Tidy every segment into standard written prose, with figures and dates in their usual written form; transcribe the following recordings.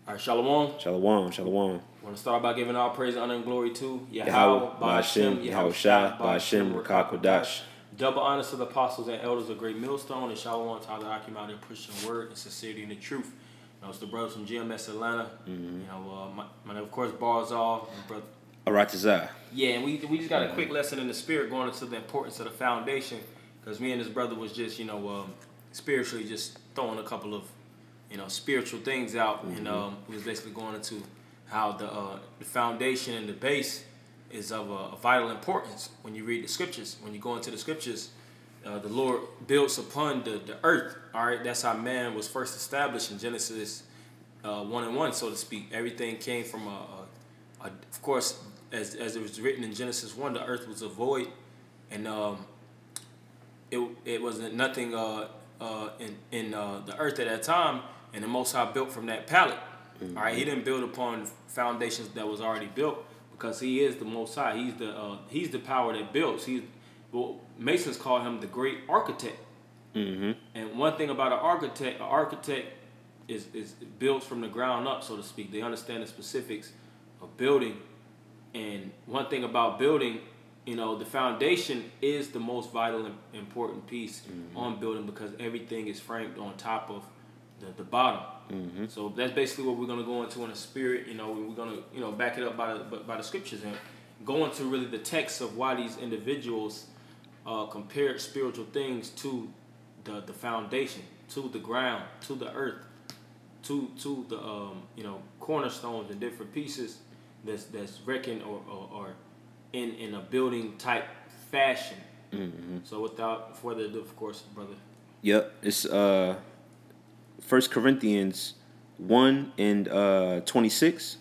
All right, Shalom. Shalom, shalom. I want to start by giving all praise, honor, and glory to YAHAWAH, YAHAWASHI, YAHAWASHI, BAHA, Rakakwadash. Double honors to the apostles and elders of Great Millstone, and Shalom to all the Akim in pushing the word and sincerity and the truth. You know, it's the brothers from GMS Atlanta. You know, my of course, Barzal, my brother. Aratazah. Yeah, and we just got a quick lesson in the spirit going into the importance of the foundation, because me and his brother was just, you know, spiritually just throwing a couple of, you know, spiritual things out, and we was basically going into how the foundation and the base is of a vital importance when you read the scriptures. When you go into the scriptures, the Lord builds upon the earth. All right, that's how man was first established in Genesis 1:1, so to speak. Everything came from of course, as it was written in Genesis 1, the earth was a void, and it wasn't nothing in the earth at that time. And the Most High built from that pallet. All right, He didn't build upon foundations that was already built, because He is the Most High. He's the power that builds. Masons call Him the great architect. And one thing about an architect is built from the ground up, so to speak. They understand the specifics of building. And one thing about building, you know, the foundation is the most vital and important piece on building, because everything is framed on top of the bottom. So that's basically what we're going to go into in the spirit. You know, we're going to, you know, back it up by the scriptures and go into really the text of why these individuals compared spiritual things to the foundation, to the ground, to the earth, to the you know, cornerstones and different pieces that's reckoned or in a building type fashion. So without further ado, of course, brother. Yep, it's 1 Corinthians 1 and 26.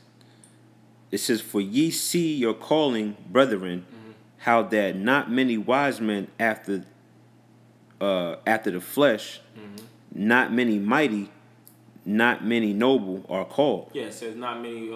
It says, "For ye see your calling, brethren, how that not many wise men after the flesh, not many mighty, not many noble are called." Yeah, it says not many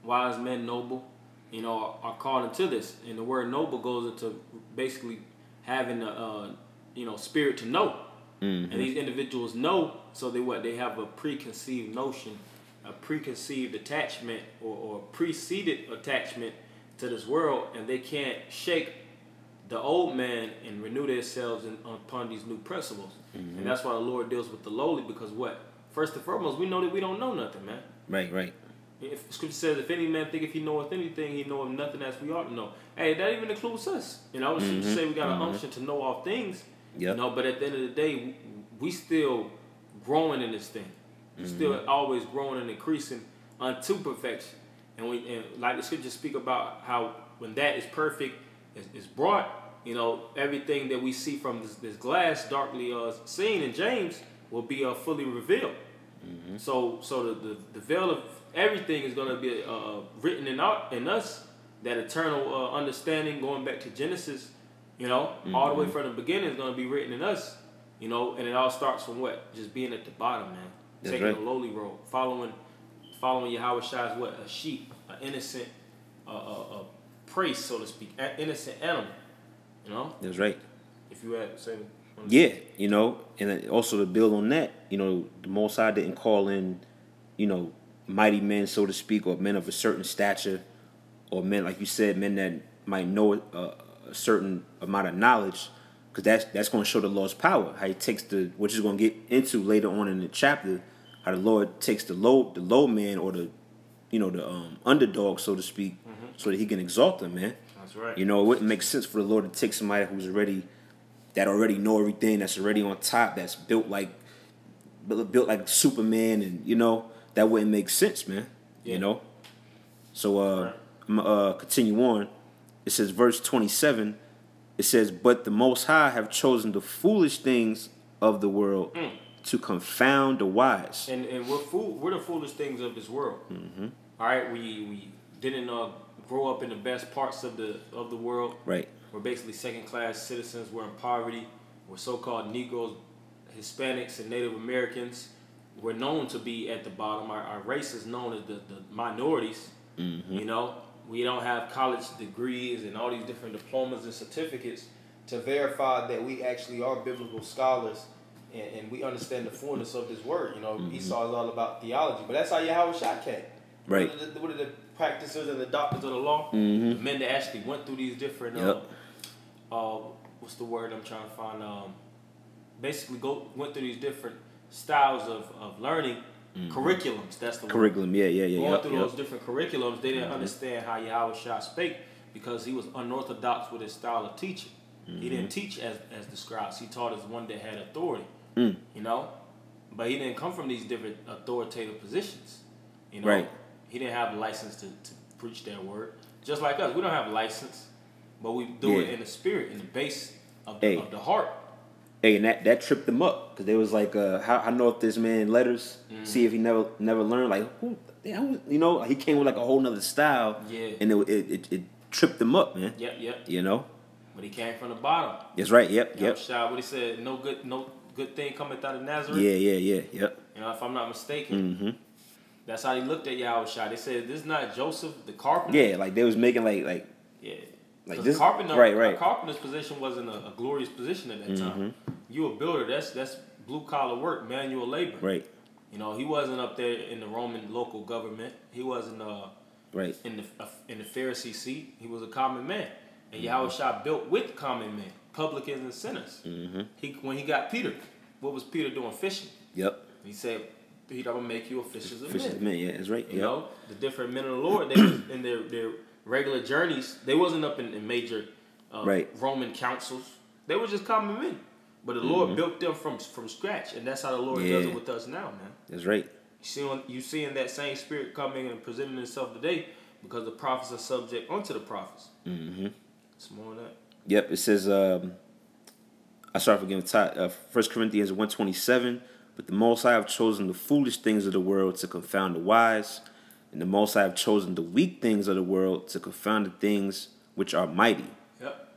wise men, noble, you know, are called into this. And the word noble goes into basically having a you know, spirit to know. And these individuals know, so they have a preconceived notion, a preconceived attachment or preceded attachment to this world, and they can't shake the old man and renew themselves upon these new principles. And that's why the Lord deals with the lowly, because what? First and foremost, we know that we don't know nothing, man. Right. If Scripture says, if any man think if he knoweth anything, he knoweth nothing as we ought to know. Hey, that even includes us. You know, Scripture say we got an unction to know all things. You know, but at the end of the day, we still growing in this thing. We still always growing and increasing unto perfection. And like the scriptures speak about how when that is perfect, is brought, you know, everything that we see from this glass darkly seen in James will be fully revealed. So the veil of everything is going to be written in us, that eternal understanding going back to Genesis. You know, all the way from the beginning is going to be written in us, you know, and it all starts from what? Just being at the bottom, man. That's taking right. a lowly road, following YAHAWASHI is what? A sheep, an innocent a prey, so to speak, an innocent animal, you know? That's right. If you had, say... Yeah, you know, and also to build on that, you know, the Most High didn't call in, you know, mighty men, so to speak, or men of a certain stature, or men, like you said, men that might know a certain amount of knowledge, because that's going to show the Lord's power. How He takes which is going to get into later on in the chapter, how the Lord takes the low man, or the, you know, the underdog, so to speak, so that He can exalt them, man. That's right. You know, it wouldn't make sense for the Lord to take somebody who's already know everything, that's already on top, that's built like Superman, and you know, that wouldn't make sense, man. You know. So I'm gonna continue on. It says, verse 27, it says, "But the Most High have chosen the foolish things of the world to confound the wise." And we're the foolish things of this world. All right, we didn't grow up in the best parts of the world. Right. We're basically second-class citizens. We're in poverty. We're so-called Negroes, Hispanics, and Native Americans. We're known to be at the bottom. Our race is known as the minorities. You know, we don't have college degrees and all these different diplomas and certificates to verify that we actually are biblical scholars and we understand the fullness of this word. You know, Esau is all about theology, but that's how YAHAWASHI came. Right. What are the practitioners and the doctors of the law? The men that actually went through these different, what's the word I'm trying to find? Basically went through these different styles of learning, curriculums. That's the curriculum. word. Yeah. Going through those different curriculums, they didn't understand how YAHAWASHI spake because he was unorthodox with his style of teaching. He didn't teach as the scribes. He taught as one that had authority. You know, but he didn't come from these different authoritative positions. You know, right. He didn't have a license to preach that word. Just like us, we don't have a license, but we do it in the spirit, in the base of the heart. Hey, and that tripped them up because they was like, I know if this man letters, see if he never learned. Like, who, you know, he came with like a whole nother style. Yeah. And it tripped them up, man. Yep. You know. But he came from the bottom. That's right. Yep. What he said, no good thing cometh out of Nazareth. Yeah. Yep. You know, if I'm not mistaken. That's how they looked at YAHAWASHI. They said, "This is not Joseph, the carpenter." Yeah, like they was making like this carpenter. Right. A carpenter's position wasn't a glorious position at that time. You a builder. That's blue collar work, manual labor. Right. You know, he wasn't up there in the Roman local government. He wasn't right in the Pharisee seat. He was a common man, and YAHAWASHI built with common men, publicans and sinners. When he got Peter, what was Peter doing? Fishing. Yep. He said, Peter, I'm going to make you a fishers of men. Yeah, that's right. You know, the different men of the Lord, they was in their regular journeys. They wasn't up in major Roman councils. They were just common men. But the Lord built them from scratch, and that's how the Lord does it with us now, man. That's right. You seeing that same spirit coming and presenting itself today because the prophets are subject unto the prophets. It's more of that. Yep, it says, I start forgetting the title, 1 Corinthians 1:27. But the Most High have chosen the foolish things of the world to confound the wise, and the Most High have chosen the weak things of the world to confound the things which are mighty. Yep.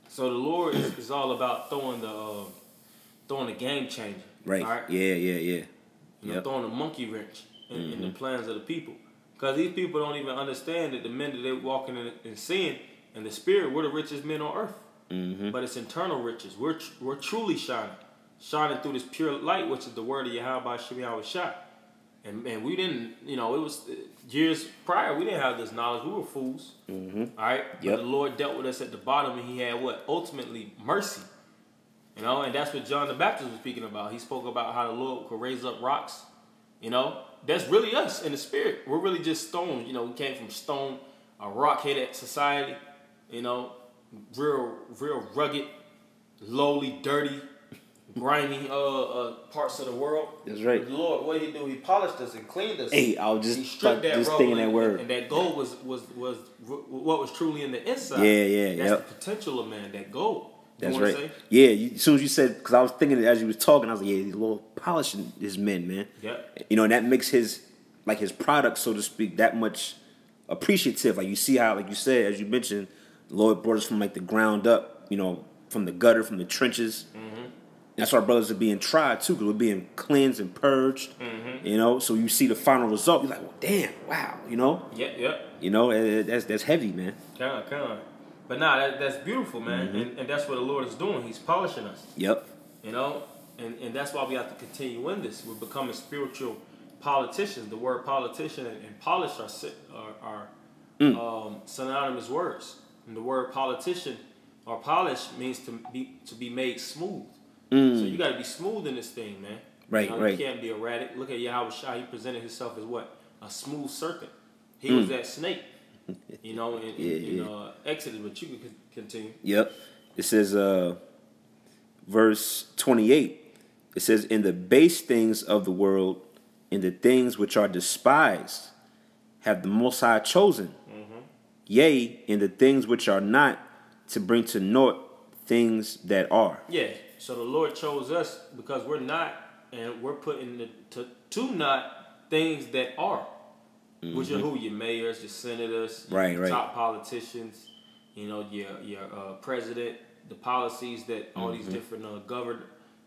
So the Lord is all about throwing the game changer. Right. All right? Yeah. You know, throwing a monkey wrench in the plans of the people. Because these people don't even understand that the men that they're walking in sin and the spirit, we're the richest men on earth. But it's internal riches. We're truly shining through this pure light, which is the word of YAHAWASHI. And we didn't, you know, it was years prior, we didn't have this knowledge. We were fools. All right? But the Lord dealt with us at the bottom, and he had what? Ultimately, mercy. You know, and that's what John the Baptist was speaking about. He spoke about how the Lord could raise up rocks. You know, that's really us in the spirit. We're really just stones. You know, we came from stone, a rock-headed society. You know, real rugged, lowly, dirty, grimy parts of the world. That's right. The Lord, what did he do? He polished us and cleaned us. Hey, I was just thinking that word. And that gold was what was truly in the inside. Yeah. That's the potential of man. That gold. That's right. Say? Yeah, as soon as you said, because I was thinking as you was talking, I was like, yeah, the Lord polishing his men, man. Yeah. You know, and that makes his product, so to speak, that much appreciative. Like you see how, like you said, as you mentioned, the Lord brought us from like the ground up, you know, from the gutter, from the trenches. That's why our brothers are being tried too, because we're being cleansed and purged. You know, so you see the final result, you're like, well, damn, wow, you know. Yeah. You know, that's heavy, man. Kind of. But nah, that's beautiful, man. And that's what the Lord is doing. He's polishing us. Yep. You know, and that's why we have to continue in this. We're becoming spiritual politicians. The word politician and polish are synonymous words. And the word politician or polish means to be made smooth. So you got to be smooth in this thing, man. Right, you know, right. You can't be erratic. Look at YAHAWASHI. He presented himself as what? A smooth serpent. He was that snake. You know, in Exodus, but you can continue. Yep. It says, verse 28, it says, in the base things of the world, in the things which are despised, have the Most High chosen. Yea, in the things which are not, to bring to naught things that are. Yeah. So the Lord chose us because we're not, and we're putting to not things that are. Which are who? Your mayors, your senators, your top politicians, you know, your president, the policies that all these different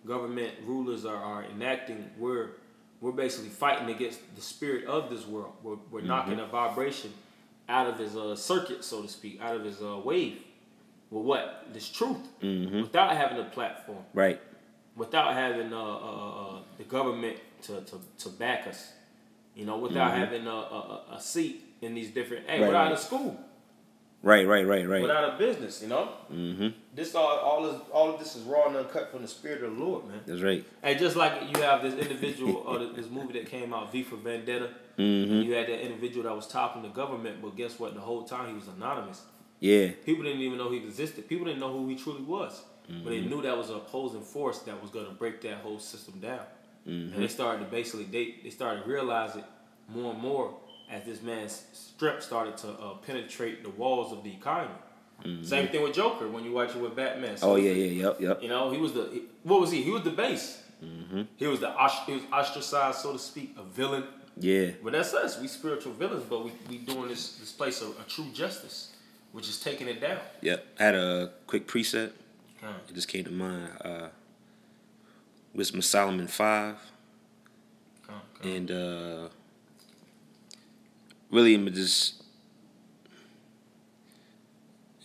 government rulers are enacting. We're basically fighting against the spirit of this world. We're knocking a vibration out of his circuit, so to speak, out of his wave. Well, what? This truth, without having a platform. Right. without having the government to back us. You know, without having a seat in these different, without a school. Right. Without a business, you know. This all of this is raw and uncut from the Spirit of the Lord, man. That's right. And just like you have this individual, or this movie that came out, V for Vendetta, and you had that individual that was topping the government, but guess what? The whole time he was anonymous. Yeah. People didn't even know he existed. People didn't know who he truly was. But they knew that was an opposing force that was going to break that whole system down. And they started to basically, they started to realize it more and more as this man's strength started to penetrate the walls of the economy. Same thing with Joker when you watch it with Batman. So yep. You know, he was what was he? He was the base. He was he was ostracized, so to speak, a villain. Yeah. But that's us. We spiritual villains, but we doing this place of a true justice, which is taking it down. Yep. I had a quick preset. It just came to mind. Wisdom of Solomon 5. And really, I'm just,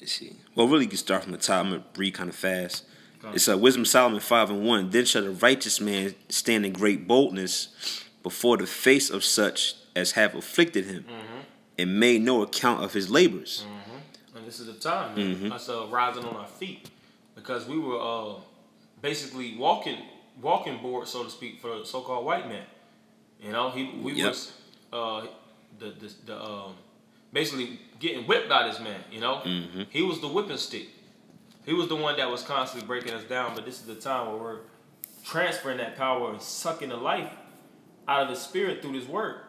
let's see. Well, really, you can start from the top. I'm going to read kind of fast. It's Wisdom of Solomon 5:1. Then shall the righteous man stand in great boldness before the face of such as have afflicted him, and made no account of his labors. And this is the time, man. Us rising on our feet, because we were basically walking board, so to speak, for the so-called white man. You know, we was basically getting whipped by this man. You know, he was the whipping stick. He was the one that was constantly breaking us down. But this is the time where we're transferring that power and sucking the life out of the Spirit through this word.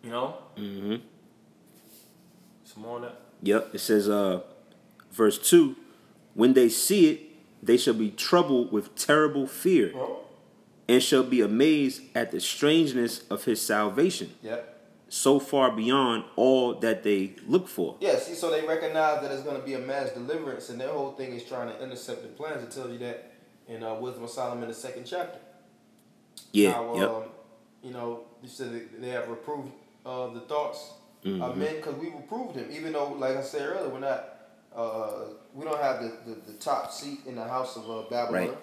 You know. Some more on that. Yep. It says, verse 2, when they see it, they shall be troubled with terrible fear, and shall be amazed at the strangeness of his salvation. Yep. So far beyond all that they look for. Yeah, see, so they recognize that it's going to be a mass deliverance, and their whole thing is trying to intercept the plans. It tells you that in Wisdom of Solomon, the 2nd chapter. Yeah, How, you know, you said they have reproved the thoughts of men, because we reproved him. Even though, like I said earlier, we're not, we don't have the top seat in the house of Babylon. Right.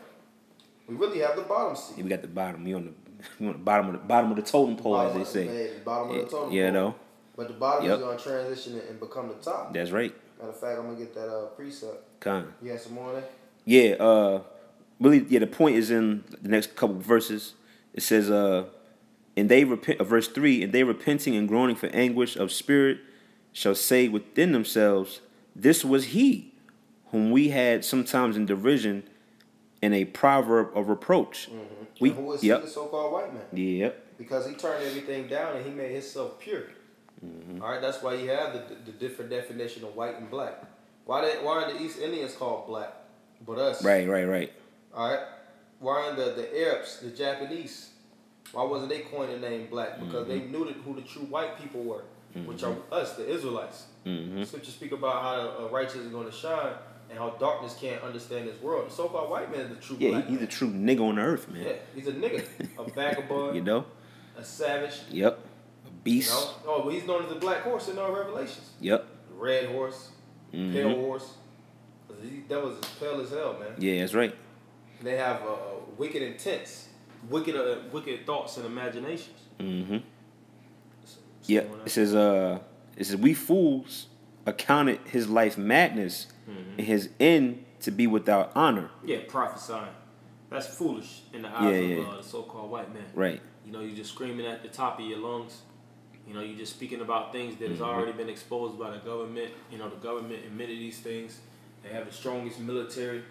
We really have the bottom seat. Yeah, we got the bottom. We on the bottom of the totem pole, as they say. The bottom of the totem pole. You know. But the bottom is going to transition and become the top. That's right. Matter of fact, I'm going to get that precept. You have some more on that? Yeah, really, the point is in the next couple of verses. It says, and they repent, verse 3, and they repenting and groaning for anguish of spirit shall say within themselves, this was he whom we had sometimes in derision and a proverb of reproach. And who is he, the so-called white man? Yep. Because he turned everything down and he made himself pure. All right, that's why you have the different definition of white and black. Why are the East Indians called black, but us? Right. All right. Why are the Arabs, the Japanese? Why wasn't they coined the name black? Because they knew who the true white people were, which are us, the Israelites. Scripture speak about how the righteous is going to shine and how darkness can't understand this world. The so-called white man is the true black he's man. a true nigga on the earth, man. Yeah, he's a nigga, a vagabond, You know? a savage. Yep. A beast. You know? Oh, but he's known as the black horse in our Revelations. Yep. The red horse, pale horse. That was as pale as hell, man. Yeah, that's right. They have wicked intents, Wicked thoughts and imaginations. Yeah. It says we fools accounted his life madness and his end to be without honor. Yeah, prophesying. That's foolish in the eyes of the so-called white man. Right. You know, you're just screaming at the top of your lungs. You know, you're just speaking about things that has already been exposed by the government. You know, the government admitted these things. They have the strongest military.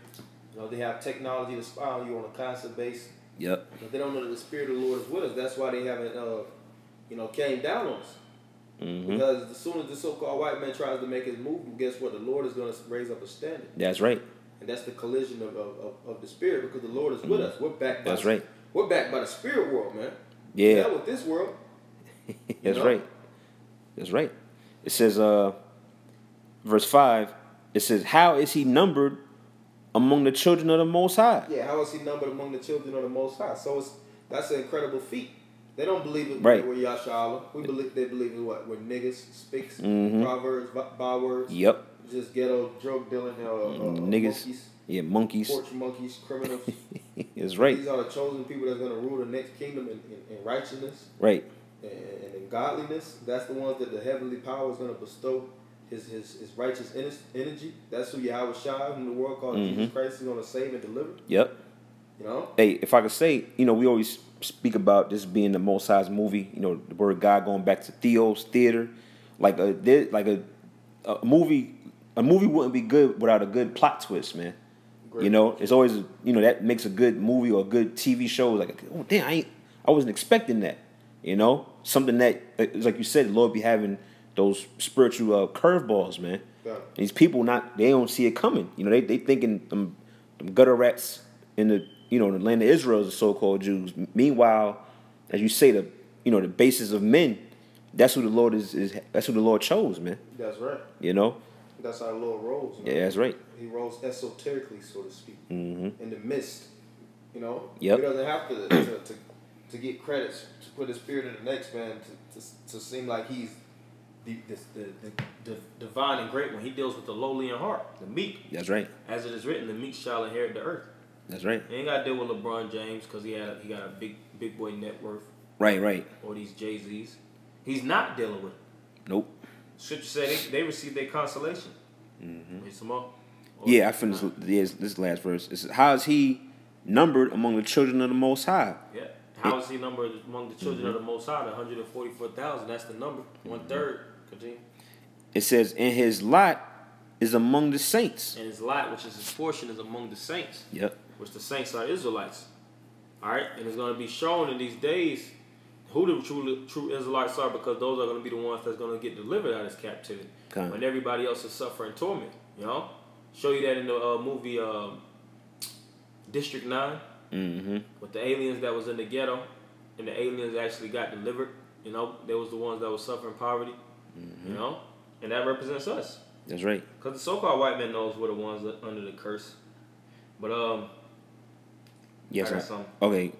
You know, they have technology to spy on you on a constant basis. Yep. But they don't know that the Spirit of the Lord is with us. That's why they haven't, came down on us. Because as soon as the so-called white man tries to make his move, guess what? The Lord is going to raise up a standard. That's right. And that's the collision of the Spirit, because the Lord is with us. We're backed by We're backed by the spirit world, man. Yeah. Not with this world. That's right. That's right. It says, verse 5, it says, how is he numbered among the children of the Most High? Yeah, how is he numbered among the children of the Most High? So that's an incredible feat. They don't believe it we're YAHAWASHI. They believe in what? We're niggas, speaks, proverbs, bywords. Yep. Just ghetto drug dealing, niggas. monkeys. Yeah, monkeys. Torture monkeys, criminals. That's right. These are the chosen people that's going to rule the next kingdom in righteousness. Right. And in godliness. That's the ones that the heavenly power is going to bestow his righteous energy. That's who YAHAWASHI, whom the world calls Jesus Christ, is going to save and deliver. Yep. You know? Hey, if I could say, you know, we always speak about this being the Most High's movie. You know, the word of God going back to Theos theater, like a movie. A movie wouldn't be good without a good plot twist, man. Great. You know, it's always, you know, that makes a good movie or a good TV show. Like, oh damn, I wasn't expecting that. You know, something that, like you said, the Lord be having those spiritual curveballs, man. Yeah. These people they don't see it coming. You know, they thinking them gutter rats in the, you know, the land of Israel is the so-called Jews. Meanwhile, as you say, the basis of men, that's who the Lord that's who the Lord chose, man. That's right. You know. That's how the Lord rolls. You know? Yeah, that's right. He rolls esoterically, so to speak, in the mist. You know, yep. He doesn't have to get credits to put his spirit in the next man to seem like he's the divine and great one. He deals with the lowly in heart, the meek. That's right. As it is written, the meek shall inherit the earth. That's right. He ain't got to deal with LeBron James because he got a big boy net worth. Right. Or these Jay-Z's. He's not dealing with it. Nope. Scripture said they received their consolation. Read some more. Yeah, I finished this last verse. It says, how is he numbered among the children of the Most High? Yeah. How is he numbered among the children of the Most High? The 144,000. That's the number. 1/3. Continue. It says, and his lot is among the saints. And his lot, which is his portion, is among the saints. Yep. Which the saints are Israelites. All right? And it's going to be shown in these days who the true Israelites are, because those are going to be the ones that's going to get delivered out of this captivity. Okay. When everybody else is suffering torment. You know? Show you that in the movie District 9. With the aliens that was in the ghetto. And the aliens actually got delivered. You know? They was the ones that was suffering poverty. You know? And that represents us. That's right. Because the so-called white man knows we're the ones that under the curse. But, yes, I got something. Okay.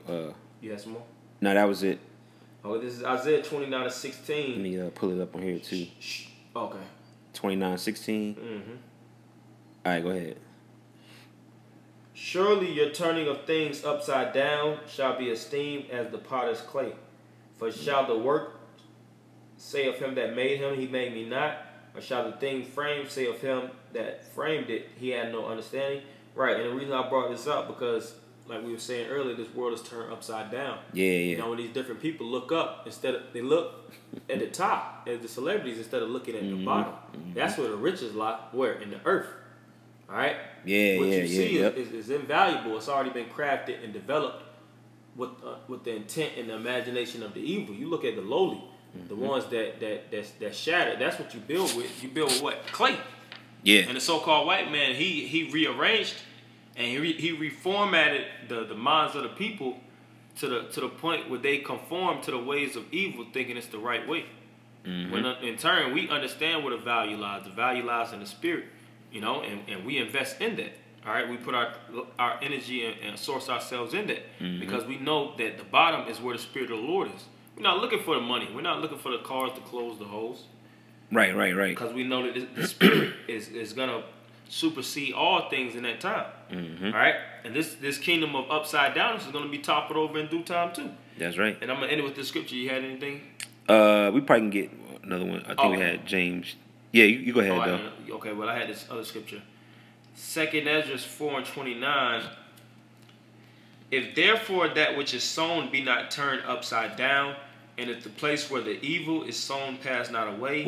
You had some more? No, that was it. Oh, this is Isaiah 29:16. Let me pull it up on here, too. Okay. 29:16. All right, go ahead. Surely your turning of things upside down shall be esteemed as the potter's clay. For shall the work say of him that made him, he made me not? Or shall the thing framed say of him that framed it, he had no understanding? Right, and the reason I brought this up, because like we were saying earlier, this world is turned upside down. Yeah. You know, when these different people look up, they look at the top, at the celebrities, instead of looking at the bottom. That's where the riches lie. Where? In the earth. All right? What you see is invaluable. It's already been crafted and developed with the intent and the imagination of the evil. You look at the lowly, the ones that shattered. That's what you build with. You build with what? Clay. Yeah. And the so-called white man, he rearranged and he reformatted the minds of the people to the point where they conform to the ways of evil, thinking it's the right way. When in turn we understand where the value lies. The value lies in the spirit, you know, and we invest in that. All right, we put our energy and source ourselves in that because we know that the bottom is where the spirit of the Lord is. We're not looking for the money. We're not looking for the cars, the clothes, the hoes. Right. Because we know that the spirit is gonna supersede all things in that time. All right, and this kingdom of upside down is gonna be toppled over in due time too. That's right. And I'm gonna end it with this scripture. You had anything? We probably can get another one. I think we had James. Yeah, you go ahead though. Okay, well I had this other scripture. 2nd Ezra 4:29. If therefore that which is sown be not turned upside down, and if the place where the evil is sown pass not away,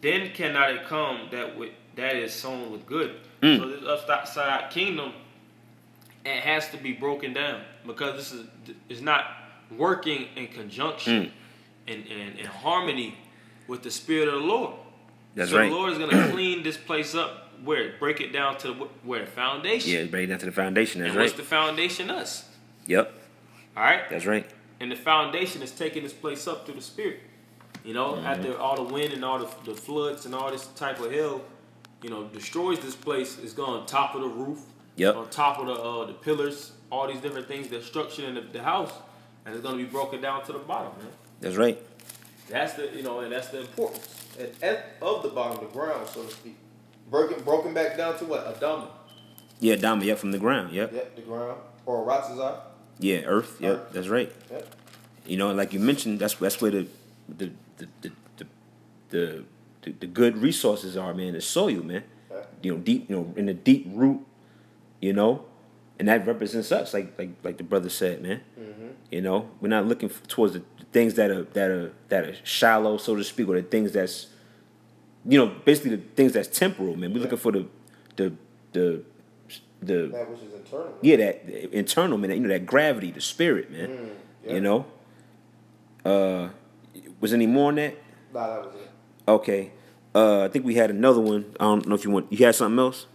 then cannot it come that is sown with good. So this upside kingdom, it has to be broken down because this is not working in conjunction in harmony with the spirit of the Lord. That's so right. The Lord is going to clean this place up. Where? Break it down to where? The foundation. Yeah, break it down to the foundation. That's and right. What's the foundation? Us. Yep. All right? That's right. And the foundation is taking this place up through the spirit. You know, after all the wind and all the floods and all this type of hell, you know, destroys this place, it's going on top of the roof. Yep. On top of the pillars, all these different things that structure in the house, and it's going to be broken down to the bottom, man. That's right. That's that's the importance of the bottom, the ground, so to speak. Broken back down to what? Adama. Yeah, Dama, yep, from the ground, yep. Yep, the ground. Or Ratzazar. Yeah, earth, yep, Earth. that's right. Yep. You know, like you mentioned, that's where the the good resources are, man. The soil, man. Yep. You know, deep, you know, in the deep root, you know, and that represents us, like the brother said, man. Mm-hmm. You know, we're not looking towards the things that are shallow, so to speak, or the things that's, you know, basically the things that's temporal, man. We're looking for the That which is internal. yeah, that internal, man. You know, that gravity, the spirit, man. Yeah. You know. Was any more on that? Nah, that was it. Okay. I think we had another one. I don't know if you had something else?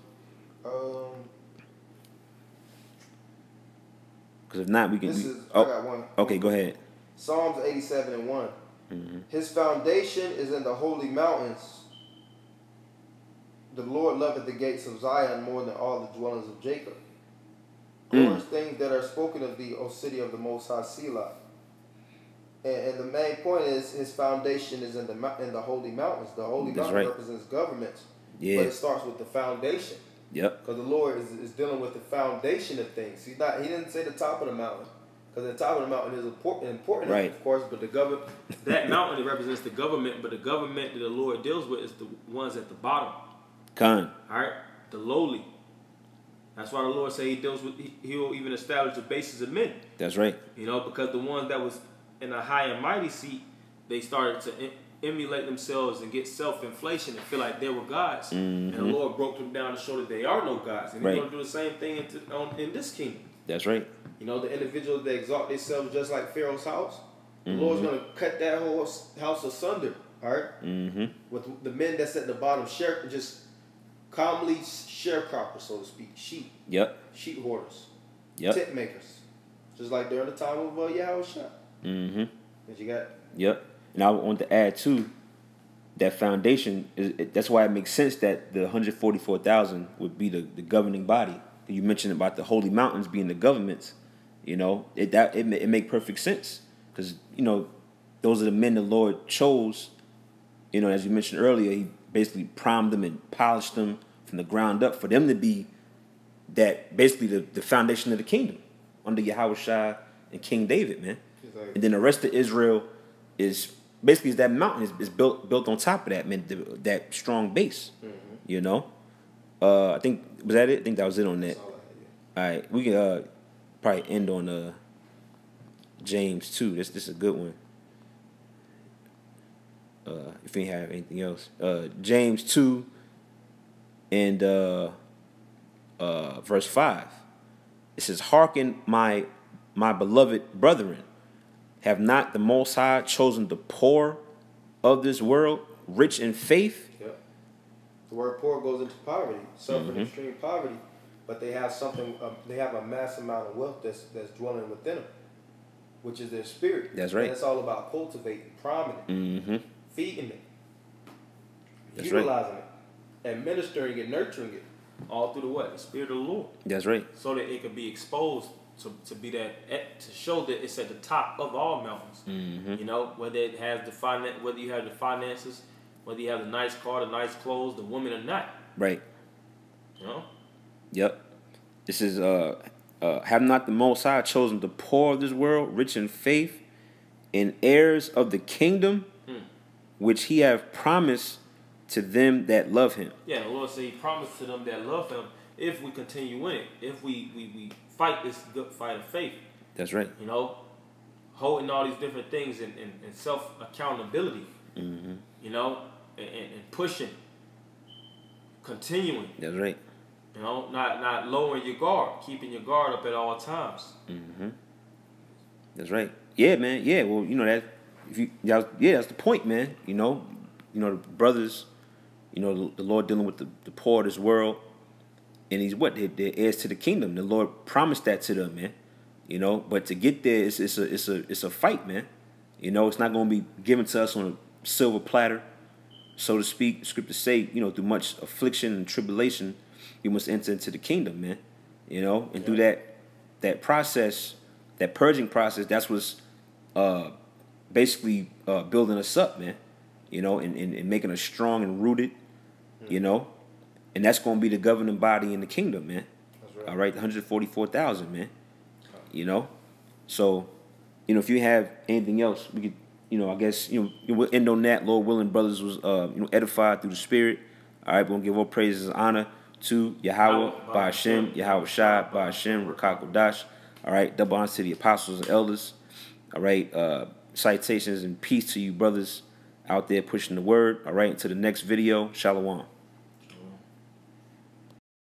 Because if not, we can. I got one. Okay, go ahead. Psalms 87:1. Mm-hmm. His foundation is in the holy mountains. The Lord loveth the gates of Zion more than all the dwellings of Jacob. Glorious things that are spoken of thee, O city of the Most High, Selah. And the main point is his foundation is in the holy mountains. The holy mountain represents governments. Yeah. But it starts with the foundation. Yep. Because the Lord is dealing with the foundation of things. He didn't say the top of the mountain. Because the top of the mountain is important, right, of course, but the government. That mountain represents the government, but the government that the Lord deals with is the ones at the bottom. All right? The lowly. That's why the Lord said he deals with, he'll even establish the basis of men. That's right. You know, because the ones that was in a high and mighty seat, they started to emulate themselves and get self-inflation and feel like they were gods. Mm-hmm. And the Lord broke them down to show that they are no gods. And he's going to do the same thing in this kingdom. That's right. You know, the individuals that exalt themselves just like Pharaoh's house, the Lord's going to cut that whole house asunder, all right? Mm-hmm. With the men that's at the bottom, just calmly sharecroppers, so to speak, sheep. Yep. Sheep hoarders. Yep. Tent makers. Just like during the time of YAHAWASHI. Mm-hmm. That you got. Yep. And I want to add too, that foundation that's why it makes sense that the 144,000 would be the governing body. You mentioned about the holy mountains being the governments. You know, it make perfect sense because you know those are the men the Lord chose. You know, as you mentioned earlier, he basically primed them and polished them from the ground up for them to be that basically the foundation of the kingdom under YAHAWASHI and King David, man. Exactly. And then the rest of Israel is basically that mountain is built on top of that, man. That strong base, you know. I think was that it. I think that was it on that. All right, we can probably end on James 2. This is a good one. If you have anything else, James 2 and verse 5. It says, "Hearken, my beloved brethren, have not the Most High chosen the poor of this world, rich in faith?" Yep. The word poor goes into poverty, suffering extreme poverty, but they have something. They have a mass amount of wealth that's dwelling within them, which is their spirit. That's right. And it's all about cultivating, priming it, feeding it, utilizing it, administering it, nurturing it, all through the what? The Spirit of the Lord. That's right. So that it can be exposed to be that, to show that it's at the top of all mountains. You know, whether it has whether you have the finances, whether you have the nice car, the nice clothes, the woman or not. Right. You know. Yep. This is have not the Most High chosen the poor of this world, rich in faith, and heirs of the kingdom, which he have promised to them that love him. Yeah, the Lord said he promised to them that love him if we continue in it, if we fight this good fight of faith. That's right. You know, holding all these different things and self-accountability, you know, and pushing, continuing. That's right. You know, not lowering your guard, keeping your guard up at all times. That's right. Yeah, man. Yeah, well, you know that. That's the point, man. You know, the brothers. You know, the Lord dealing with the poor of this world, and he's they're heirs to the kingdom. The Lord promised that to them, man. You know, but to get there, it's a fight, man. You know, it's not going to be given to us on a silver platter, so to speak. The scriptures say, you know, through much affliction and tribulation, you must enter into the kingdom, man. You know, and through that process, that purging process, that's what's basically building us up, man. You know, and making us strong and rooted, you know. And that's going to be the governing body in the kingdom, man. All right, 144,000, man. You know, so you know if you have anything else, we could, you know, I guess we'll end on that. Lord willing, brothers was edified through the Spirit. All right, we're gonna give all praises and honor to Yahawah, by Shem, YAHAWASHI, by Shem, Rakakodash. All right, double honor to the apostles and elders. All right, citations and peace to you brothers out there pushing the word. All right, until the next video, Shalom.